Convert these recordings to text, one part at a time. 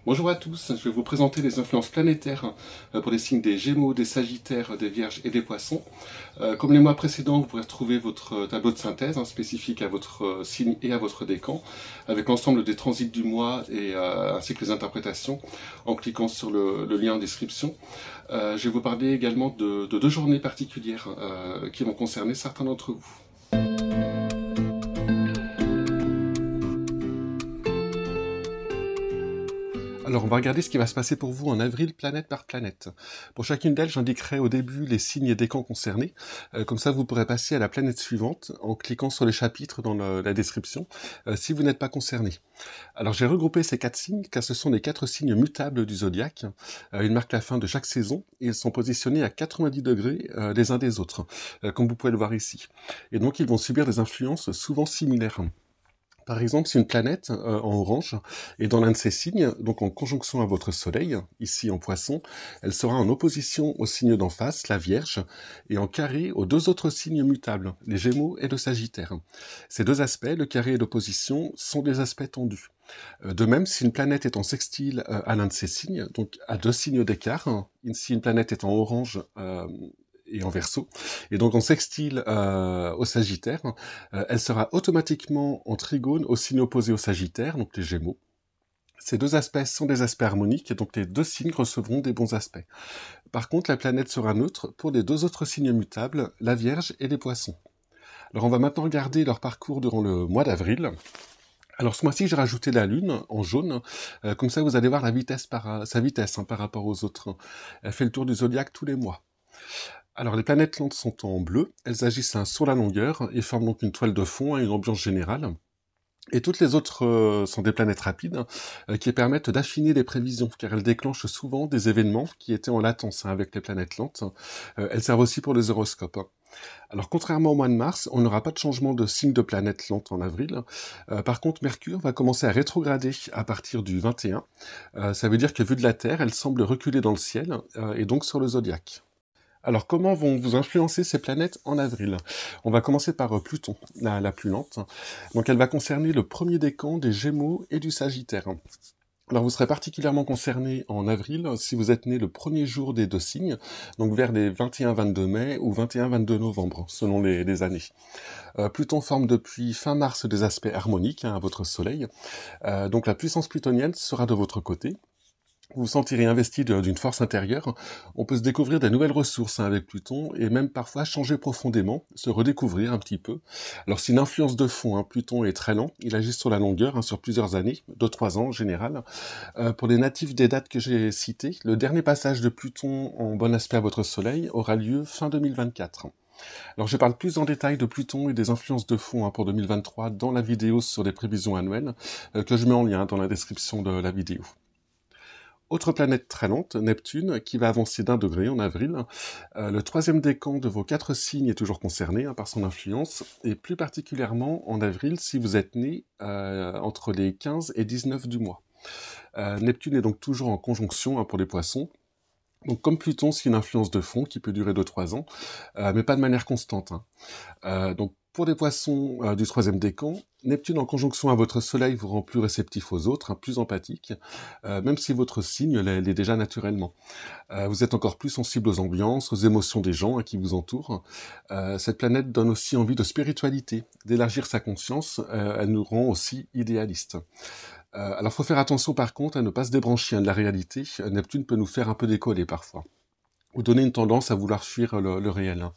Bonjour à tous, je vais vous présenter les influences planétaires pour les signes des Gémeaux, des Sagittaires, des Vierges et des Poissons. Comme les mois précédents, vous pourrez retrouver votre tableau de synthèse spécifique à votre signe et à votre décan, avec l'ensemble des transits du mois ainsi que les interprétations, en cliquant sur le lien en description. Je vais vous parler également de deux journées particulières qui vont concerner certains d'entre vous. Alors, on va regarder ce qui va se passer pour vous en avril, planète par planète. Pour chacune d'elles, j'indiquerai au début les signes et décans concernés. Comme ça, vous pourrez passer à la planète suivante en cliquant sur les chapitres dans la description, si vous n'êtes pas concerné. Alors, j'ai regroupé ces 4 signes, car ce sont les 4 signes mutables du zodiaque. Ils marquent la fin de chaque saison, et ils sont positionnés à 90 degrés les uns des autres, comme vous pouvez le voir ici. Et donc, ils vont subir des influences souvent similaires. Par exemple, si une planète en orange est dans l'un de ces signes, donc en conjonction à votre soleil, ici en poisson, elle sera en opposition au signe d'en face, la Vierge, et en carré aux deux autres signes mutables, les Gémeaux et le Sagittaire. Ces deux aspects, le carré et l'opposition, sont des aspects tendus. De même, si une planète est en sextile à l'un de ces signes, donc à 2 signes d'écart, si une planète est en orange et en Verseau, et donc en sextile au Sagittaire, elle sera automatiquement en trigone au signe opposé au Sagittaire, donc les Gémeaux. Ces deux aspects sont des aspects harmoniques, et donc les deux signes recevront des bons aspects. Par contre, la planète sera neutre pour les deux autres signes mutables, la Vierge et les Poissons. Alors on va maintenant regarder leur parcours durant le mois d'avril. Alors ce mois-ci, j'ai rajouté la Lune en jaune, comme ça vous allez voir sa vitesse par rapport aux autres. Elle fait le tour du zodiaque tous les mois. Alors les planètes lentes sont en bleu, elles agissent sur la longueur et forment donc une toile de fond, une ambiance générale. Et toutes les autres sont des planètes rapides qui permettent d'affiner les prévisions, car elles déclenchent souvent des événements qui étaient en latence avec les planètes lentes. Elles servent aussi pour les horoscopes. Alors contrairement au mois de mars, on n'aura pas de changement de signe de planète lente en avril. Par contre, Mercure va commencer à rétrograder à partir du 21. Ça veut dire que vu de la Terre, elle semble reculer dans le ciel et donc sur le zodiaque. Alors, comment vont vous influencer ces planètes en avril? On va commencer par Pluton, la plus lente. Donc, elle va concerner le premier décan des Gémeaux et du Sagittaire. Alors, vous serez particulièrement concerné en avril si vous êtes né le premier jour des deux signes, donc vers les 21-22 mai ou 21-22 novembre, selon les années. Pluton forme depuis fin mars des aspects harmoniques à votre Soleil. Donc, la puissance plutonienne sera de votre côté. Vous vous sentirez investi d'une force intérieure. On peut se découvrir des nouvelles ressources avec Pluton et même parfois changer profondément, se redécouvrir un petit peu. Alors c'est une influence de fond, Pluton est très lent, il agit sur la longueur, sur plusieurs années, 2-3 ans en général. Pour les natifs des dates que j'ai citées, le dernier passage de Pluton en bon aspect à votre Soleil aura lieu fin 2024. Alors je parle plus en détail de Pluton et des influences de fond pour 2023 dans la vidéo sur les prévisions annuelles que je mets en lien dans la description de la vidéo. Autre planète très lente, Neptune, qui va avancer d'1 degré en avril. Le troisième décan de vos 4 signes est toujours concerné par son influence, et plus particulièrement en avril si vous êtes né entre les 15 et 19 du mois. Neptune est donc toujours en conjonction pour les Poissons. Donc comme Pluton, c'est une influence de fond qui peut durer 2-3 ans, mais pas de manière constante. Donc pour les Poissons du troisième décan, Neptune en conjonction à votre Soleil vous rend plus réceptif aux autres, plus empathique, même si votre signe l'est déjà naturellement. Vous êtes encore plus sensible aux ambiances, aux émotions des gens qui vous entourent. Cette planète donne aussi envie de spiritualité, d'élargir sa conscience, elle nous rend aussi idéalistes. Alors faut faire attention par contre à ne pas se débrancher de la réalité, Neptune peut nous faire un peu décoller parfois, ou donner une tendance à vouloir fuir le réel.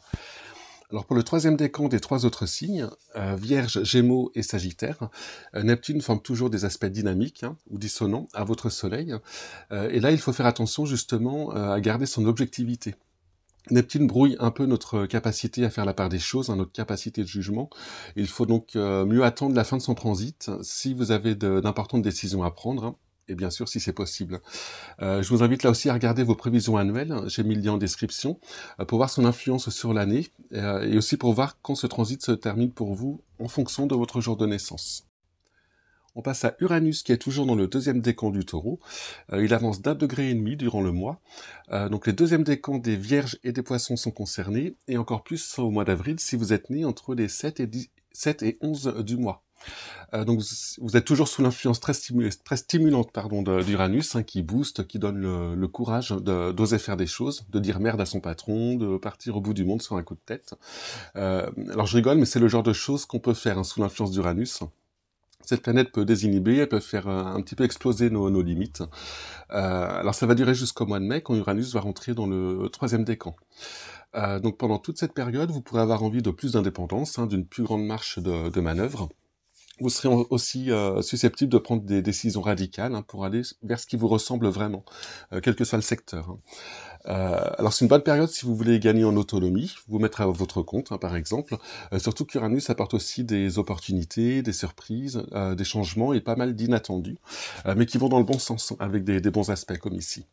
Alors pour le troisième décan des 3 autres signes, Vierge, Gémeaux et Sagittaire, Neptune forme toujours des aspects dynamiques ou dissonants à votre Soleil, et là il faut faire attention justement à garder son objectivité. Neptune brouille un peu notre capacité à faire la part des choses, notre capacité de jugement. Il faut donc mieux attendre la fin de son transit si vous avez d'importantes décisions à prendre, et bien sûr si c'est possible. Je vous invite là aussi à regarder vos prévisions annuelles, j'ai mis le lien en description, pour voir son influence sur l'année, et aussi pour voir quand ce transit se termine pour vous en fonction de votre jour de naissance. On passe à Uranus qui est toujours dans le deuxième décan du Taureau. Il avance d'1,5 degré durant le mois. Donc les deuxièmes décans des Vierges et des Poissons sont concernés, et encore plus au mois d'avril si vous êtes né entre les 7 et 11 du mois. Donc vous êtes toujours sous l'influence très stimulante pardon, d'Uranus, hein, qui booste, qui donne le courage d'oser faire des choses, de dire merde à son patron, de partir au bout du monde sur un coup de tête. Alors je rigole, mais c'est le genre de choses qu'on peut faire, hein, sous l'influence d'Uranus. Cette planète peut désinhiber, elle peut faire un petit peu exploser nos limites. Alors ça va durer jusqu'au mois de mai, quand Uranus va rentrer dans le troisième décan. Donc pendant toute cette période, vous pourrez avoir envie de plus d'indépendance, hein, d'une plus grande marche de manœuvre. Vous serez aussi susceptible de prendre des décisions radicales, hein, pour aller vers ce qui vous ressemble vraiment, quel que soit le secteur, hein. Alors c'est une bonne période si vous voulez gagner en autonomie, vous mettre à votre compte, hein, par exemple. Surtout qu'Uranus apporte aussi des opportunités, des surprises, des changements et pas mal d'inattendus, mais qui vont dans le bon sens, avec des bons aspects comme ici.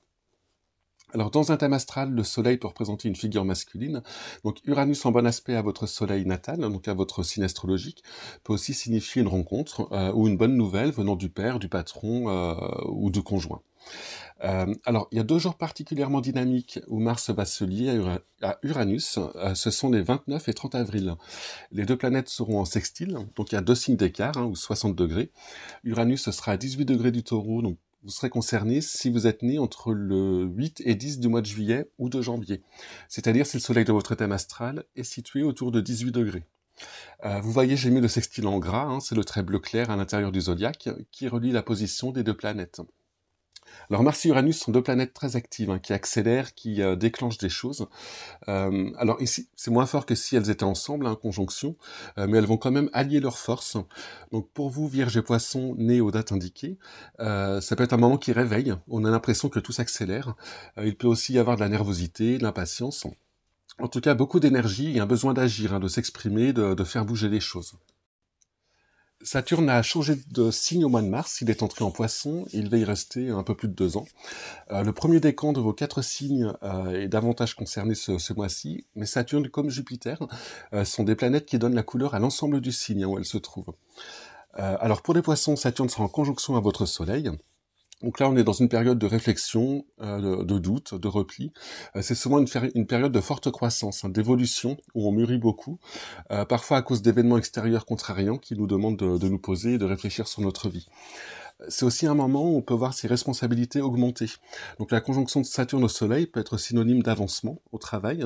Alors, dans un thème astral, le soleil peut représenter une figure masculine. Donc, Uranus en bon aspect à votre soleil natal, donc à votre signe astrologique, peut aussi signifier une rencontre ou une bonne nouvelle venant du père, du patron ou du conjoint. Alors, il y a 2 jours particulièrement dynamiques où Mars va se lier à Uranus. Ce sont les 29 et 30 avril. Les 2 planètes seront en sextile, donc il y a 2 signes d'écart, hein, ou 60 degrés. Uranus sera à 18 degrés du Taureau, donc vous serez concerné si vous êtes né entre le 8 et 10 du mois de juillet ou de janvier. C'est-à-dire si le soleil de votre thème astral est situé autour de 18 degrés. Vous voyez, j'ai mis le sextile en gras, hein, c'est le trait bleu clair à l'intérieur du zodiaque qui relie la position des 2 planètes. Alors Mars et Uranus sont 2 planètes très actives, hein, qui accélèrent, qui déclenchent des choses. Alors ici, c'est moins fort que si elles étaient ensemble, hein, en conjonction, mais elles vont quand même allier leurs forces. Donc pour vous, Vierge et Poissons, nés aux dates indiquées, ça peut être un moment qui réveille, on a l'impression que tout s'accélère. Il peut aussi y avoir de la nervosité, de l'impatience. En tout cas, beaucoup d'énergie et un besoin d'agir, hein, de s'exprimer, de faire bouger les choses. Saturne a changé de signe au mois de mars, il est entré en Poisson, et il va y rester un peu plus de 2 ans. Le premier décan de vos 4 signes est davantage concerné ce mois-ci, mais Saturne comme Jupiter sont des planètes qui donnent la couleur à l'ensemble du signe, hein, où elles se trouvent. Alors pour les Poissons, Saturne sera en conjonction à votre Soleil. Donc là, on est dans une période de réflexion, de doute, de repli. C'est souvent une période de forte croissance, hein, d'évolution, où on mûrit beaucoup, parfois à cause d'événements extérieurs contrariants qui nous demandent de nous poser et de réfléchir sur notre vie. C'est aussi un moment où on peut voir ses responsabilités augmenter. Donc la conjonction de Saturne au Soleil peut être synonyme d'avancement au travail,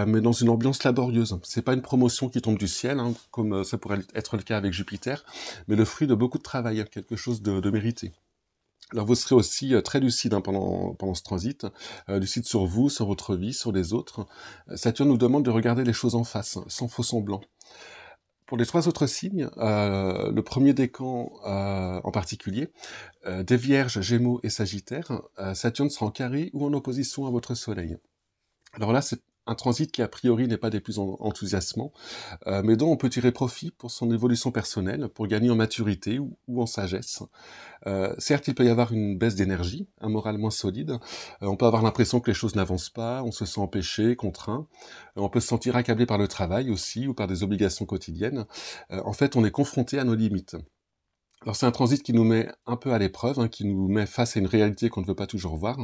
mais dans une ambiance laborieuse. C'est pas une promotion qui tombe du ciel, hein, comme ça pourrait être le cas avec Jupiter, mais le fruit de beaucoup de travail, quelque chose de mérité. Alors vous serez aussi très lucide, hein, pendant ce transit, lucide sur vous, sur votre vie, sur les autres. Saturne nous demande de regarder les choses en face, hein, sans faux semblant. Pour les 3 autres signes, le premier décan en particulier, des Vierges, Gémeaux et Sagittaires, Saturne sera en carré ou en opposition à votre Soleil. Alors là, c'est un transit qui a priori n'est pas des plus enthousiasmants, mais dont on peut tirer profit pour son évolution personnelle, pour gagner en maturité ou en sagesse. Certes, il peut y avoir une baisse d'énergie, un moral moins solide, on peut avoir l'impression que les choses n'avancent pas, on se sent empêché, contraint, on peut se sentir accablé par le travail aussi, ou par des obligations quotidiennes. En fait, on est confronté à nos limites. Alors c'est un transit qui nous met un peu à l'épreuve, hein, qui nous met face à une réalité qu'on ne veut pas toujours voir.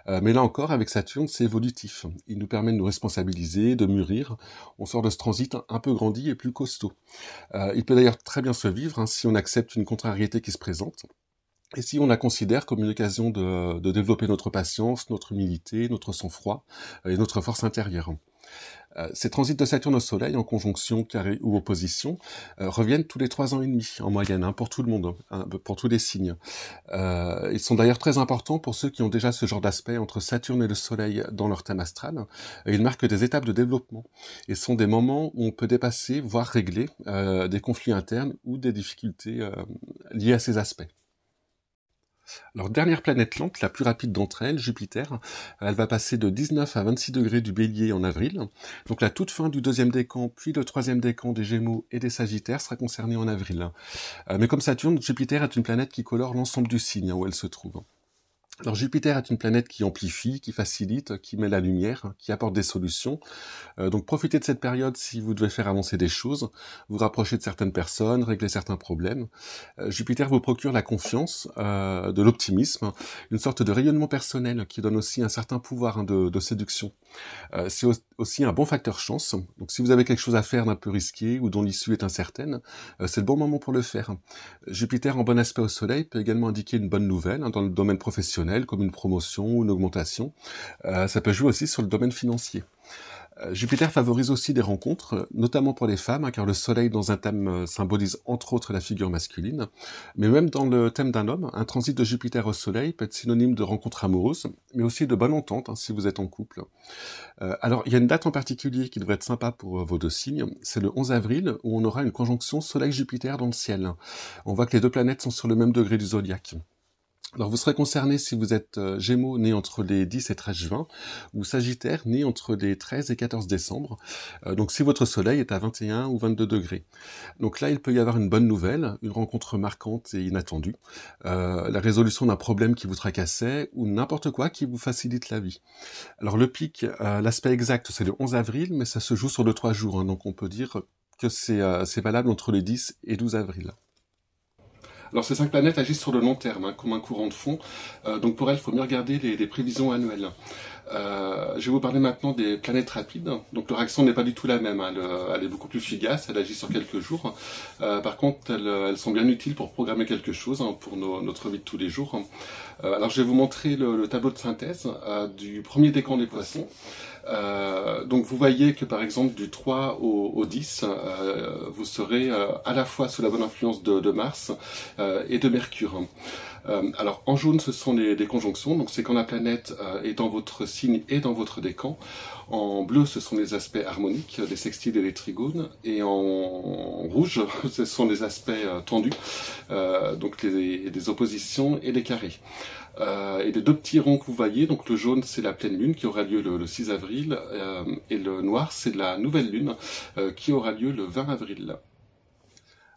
Mais là encore, avec Saturne, c'est évolutif. Il nous permet de nous responsabiliser, de mûrir. On sort de ce transit un peu grandi et plus costaud. Il peut d'ailleurs très bien se vivre, hein, si on accepte une contrariété qui se présente. Et si on la considère comme une occasion de développer notre patience, notre humilité, notre sang-froid et notre force intérieure. Ces transits de Saturne au Soleil, en conjonction, carré ou opposition, reviennent tous les 3 ans et demi, en moyenne, hein, pour tout le monde, hein, pour tous les signes. Ils sont d'ailleurs très importants pour ceux qui ont déjà ce genre d'aspect entre Saturne et le Soleil dans leur thème astral. Ils marquent des étapes de développement et sont des moments où on peut dépasser, voire régler, des conflits internes ou des difficultés liées à ces aspects. Alors, dernière planète lente, la plus rapide d'entre elles, Jupiter, elle va passer de 19 à 26 degrés du Bélier en avril. Donc la toute fin du 2e décan, puis le 3e décan des Gémeaux et des Sagittaires sera concernée en avril. Mais comme Saturne, Jupiter est une planète qui colore l'ensemble du signe, hein, où elle se trouve. Alors Jupiter est une planète qui amplifie, qui facilite, qui met la lumière, qui apporte des solutions. Donc profitez de cette période si vous devez faire avancer des choses, vous rapprocher de certaines personnes, régler certains problèmes. Jupiter vous procure la confiance, de l'optimisme, une sorte de rayonnement personnel qui donne aussi un certain pouvoir, hein, de séduction. C'est aussi un bon facteur chance. Donc si vous avez quelque chose à faire d'un peu risqué ou dont l'issue est incertaine, c'est le bon moment pour le faire. Jupiter en bon aspect au Soleil peut également indiquer une bonne nouvelle, hein, dans le domaine professionnel, comme une promotion ou une augmentation. Ça peut jouer aussi sur le domaine financier. Jupiter favorise aussi des rencontres, notamment pour les femmes, hein, car le Soleil dans un thème symbolise entre autres la figure masculine. Mais même dans le thème d'un homme, un transit de Jupiter au Soleil peut être synonyme de rencontre amoureuse, mais aussi de bonne entente, hein, si vous êtes en couple. Alors, il y a une date en particulier qui devrait être sympa pour vos deux signes, c'est le 11 avril, où on aura une conjonction Soleil-Jupiter dans le ciel. On voit que les deux planètes sont sur le même degré du zodiaque. Alors vous serez concerné si vous êtes Gémeaux né entre les 10 et 13 juin, ou Sagittaire né entre les 13 et 14 décembre, donc si votre soleil est à 21 ou 22 degrés. Donc là, il peut y avoir une bonne nouvelle, une rencontre marquante et inattendue, la résolution d'un problème qui vous tracassait, ou n'importe quoi qui vous facilite la vie. Alors le pic, l'aspect exact, c'est le 11 avril, mais ça se joue sur 2-3 jours, hein, donc on peut dire que c'est valable entre les 10 et 12 avril. Alors ces 5 planètes agissent sur le long terme, hein, comme un courant de fond, donc pour elles, il faut mieux regarder les prévisions annuelles. Je vais vous parler maintenant des planètes rapides. Donc leur action n'est pas du tout la même, hein. Elle est beaucoup plus fugace, elle agit sur quelques jours. Par contre, elles sont bien utiles pour programmer quelque chose, hein, pour notre vie de tous les jours. Alors je vais vous montrer le tableau de synthèse du premier décan des poissons. Donc vous voyez que par exemple du 3 au 10, vous serez à la fois sous la bonne influence de Mars et de Mercure. Alors en jaune ce sont des conjonctions, donc c'est quand la planète est dans votre signe et dans votre décan. En bleu ce sont les aspects harmoniques, les sextiles et les trigones, et en rouge ce sont les aspects tendus, donc les oppositions et les carrés. Et les deux petits ronds que vous voyez, donc le jaune c'est la pleine lune qui aura lieu le 6 avril, et le noir c'est la nouvelle lune qui aura lieu le 20 avril.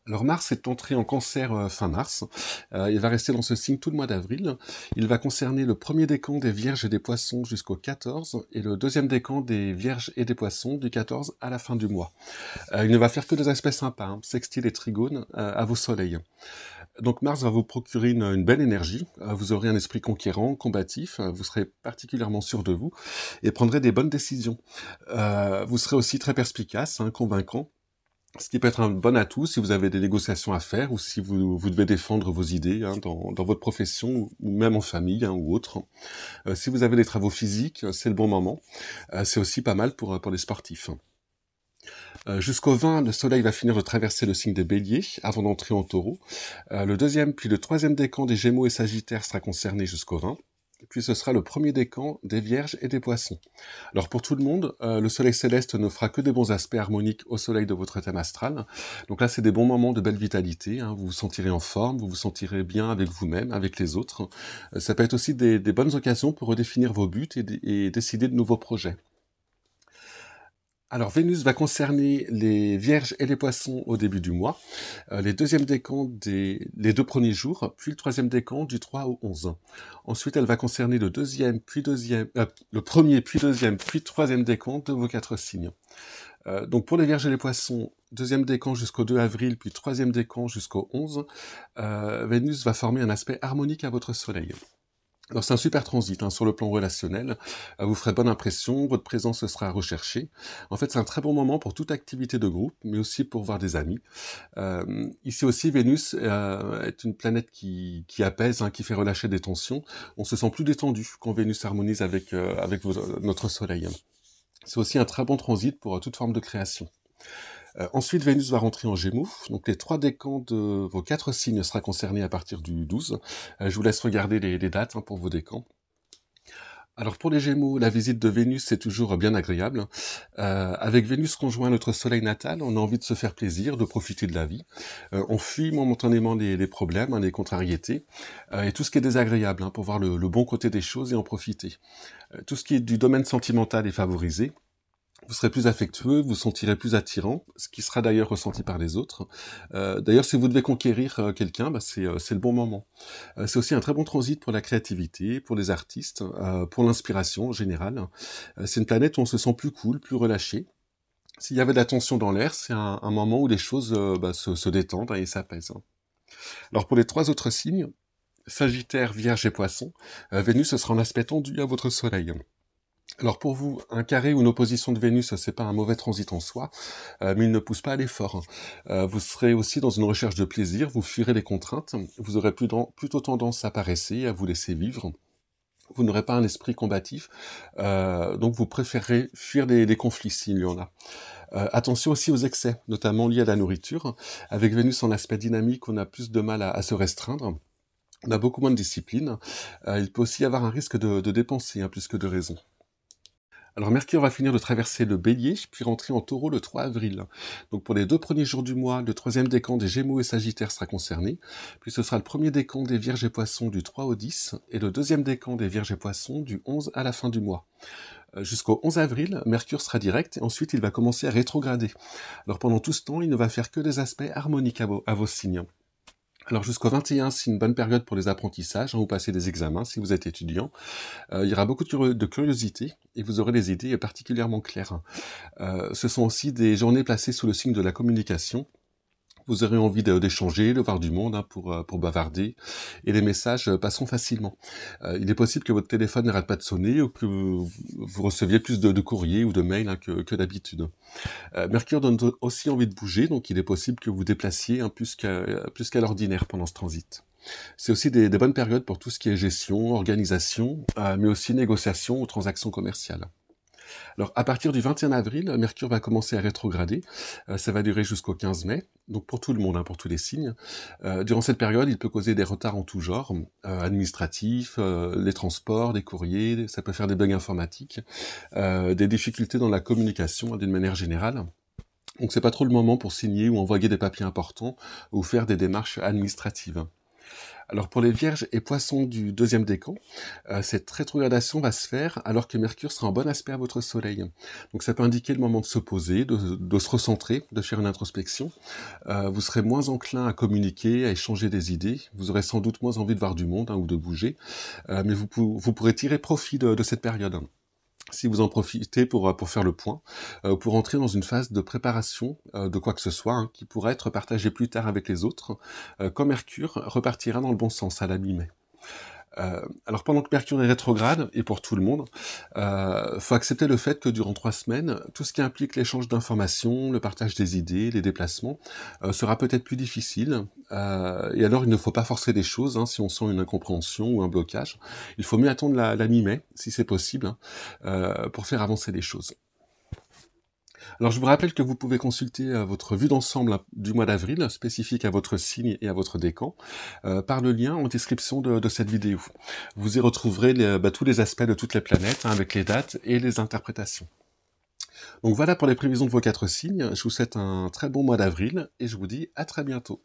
Alors Mars est entré en Cancer fin mars, il va rester dans ce signe tout le mois d'avril, il va concerner le premier décan des Vierges et des Poissons jusqu'au 14, et le deuxième décan des Vierges et des Poissons du 14 à la fin du mois. Il ne va faire que des aspects sympas, hein, sextiles et trigones, à vos soleils. Donc Mars va vous procurer une belle énergie, vous aurez un esprit conquérant, combatif, vous serez particulièrement sûr de vous, et prendrez des bonnes décisions. Vous serez aussi très perspicace, hein, convaincant, ce qui peut être un bon atout si vous avez des négociations à faire ou si vous devez défendre vos idées, hein, dans votre profession ou même en famille, hein, ou autre. Si vous avez des travaux physiques, c'est le bon moment. C'est aussi pas mal pour les sportifs. Jusqu'au 20, le Soleil va finir de traverser le signe des Béliers avant d'entrer en Taureau. Le deuxième puis le troisième décan des Gémeaux et Sagittaires sera concerné jusqu'au 20. Puis ce sera le premier décan des Vierges et des Poissons. Alors pour tout le monde, le Soleil céleste ne fera que des bons aspects harmoniques au Soleil de votre thème astral. Donc là, c'est des bons moments de belle vitalité, hein. Vous vous sentirez en forme, vous vous sentirez bien avec vous-même, avec les autres. Ça peut être aussi des bonnes occasions pour redéfinir vos buts et décider de nouveaux projets. Alors Vénus va concerner les Vierges et les Poissons au début du mois, les deuxièmes décans les 2 premiers jours, puis le troisième décan du 3 au 11. Ensuite, elle va concerner le premier, puis deuxième, puis troisième décan de vos 4 signes. Donc pour les Vierges et les Poissons, deuxième décan jusqu'au 2 avril, puis troisième décan jusqu'au 11, Vénus va former un aspect harmonique à votre Soleil. Alors c'est un super transit, hein, sur le plan relationnel, vous ferez bonne impression, votre présence sera recherchée. En fait, c'est un très bon moment pour toute activité de groupe, mais aussi pour voir des amis. Ici aussi, Vénus est une planète qui apaise, hein, qui fait relâcher des tensions. On se sent plus détendu quand Vénus harmonise avec notre Soleil. C'est aussi un très bon transit pour toute forme de création. Ensuite, Vénus va rentrer en Gémeaux, donc les 3 décans de vos 4 signes sera concernés à partir du 12. Je vous laisse regarder les dates, hein, pour vos décans. Alors pour les Gémeaux, la visite de Vénus est toujours bien agréable. Avec Vénus conjoint notre Soleil natal, on a envie de se faire plaisir, de profiter de la vie. On fuit momentanément les problèmes, hein, les contrariétés, et tout ce qui est désagréable, hein, pour voir le bon côté des choses et en profiter. Tout ce qui est du domaine sentimental est favorisé. Vous serez plus affectueux, vous sentirez plus attirant, ce qui sera d'ailleurs ressenti par les autres. D'ailleurs, si vous devez conquérir quelqu'un, bah, c'est le bon moment. C'est aussi un très bon transit pour la créativité, pour les artistes, pour l'inspiration en général. C'est une planète où on se sent plus cool, plus relâché. S'il y avait de la tension dans l'air, c'est un moment où les choses bah, se détendent et s'apaisent. Alors pour les 3 autres signes, Sagittaire, Vierge et Poisson, Vénus ce sera en aspect tendu à votre Soleil. Alors pour vous, un carré ou une opposition de Vénus, c'est pas un mauvais transit en soi, mais il ne pousse pas à l'effort. Vous serez aussi dans une recherche de plaisir, vous fuirez les contraintes, vous aurez plutôt tendance à paresser, à vous laisser vivre. Vous n'aurez pas un esprit combatif, donc vous préférez fuir les conflits s'il y en a. Attention aussi aux excès, notamment liés à la nourriture. Avec Vénus en aspect dynamique, on a plus de mal à se restreindre. On a beaucoup moins de discipline. Il peut aussi y avoir un risque de dépenser, plus que de raison. Alors Mercure va finir de traverser le Bélier, puis rentrer en Taureau le 3 avril. Donc pour les 2 premiers jours du mois, le 3e décan des Gémeaux et Sagittaires sera concerné, puis ce sera le 1er décan des Vierges et Poissons du 3 au 10, et le 2e décan des Vierges et Poissons du 11 à la fin du mois. Jusqu'au 11 avril, Mercure sera direct, et ensuite il va commencer à rétrograder. Alors pendant tout ce temps, il ne va faire que des aspects harmoniques à vos signes. Alors jusqu'au 21, c'est une bonne période pour les apprentissages, vous passez des examens si vous êtes étudiant. Il y aura beaucoup de curiosité et vous aurez des idées particulièrement claires. Ce sont aussi des journées placées sous le signe de la communication. Vous aurez envie d'échanger, de voir du monde pour bavarder, et les messages passeront facilement. Il est possible que votre téléphone n'arrête pas de sonner ou que vous receviez plus de courriers ou de mails que d'habitude. Mercure donne aussi envie de bouger, donc il est possible que vous déplaciez plus qu'à l'ordinaire pendant ce transit. C'est aussi des bonnes périodes pour tout ce qui est gestion, organisation, mais aussi négociation ou transactions commerciales. Alors, à partir du 21 avril, Mercure va commencer à rétrograder. Ça va durer jusqu'au 15 mai, donc pour tout le monde, pour tous les signes. Durant cette période, il peut causer des retards en tout genre, administratifs, les transports, des courriers, ça peut faire des bugs informatiques, des difficultés dans la communication d'une manière générale. Donc c'est pas trop le moment pour signer ou envoyer des papiers importants ou faire des démarches administratives. Alors pour les Vierges et Poissons du 2e décan, cette rétrogradation va se faire alors que Mercure sera en bon aspect à votre Soleil. Donc ça peut indiquer le moment de se poser, de se recentrer, de faire une introspection. Vous serez moins enclin à communiquer, à échanger des idées. Vous aurez sans doute moins envie de voir du monde ou de bouger, mais vous pourrez tirer profit de cette période. Si vous en profitez pour faire le point, pour entrer dans une phase de préparation de quoi que ce soit, qui pourra être partagé plus tard avec les autres, quand Mercure repartira dans le bon sens à la mi-mai. Alors pendant que Mercure est rétrograde, et pour tout le monde, faut accepter le fait que durant 3 semaines, tout ce qui implique l'échange d'informations, le partage des idées, les déplacements, sera peut-être plus difficile. Et alors il ne faut pas forcer les choses, si on sent une incompréhension ou un blocage. Il faut mieux attendre la mi-mai, si c'est possible, pour faire avancer les choses. Alors je vous rappelle que vous pouvez consulter votre vue d'ensemble du mois d'avril, spécifique à votre signe et à votre décan, par le lien en description de cette vidéo. Vous y retrouverez tous les aspects de toutes les planètes, avec les dates et les interprétations. Donc voilà pour les prévisions de vos 4 signes, je vous souhaite un très bon mois d'avril, et je vous dis à très bientôt.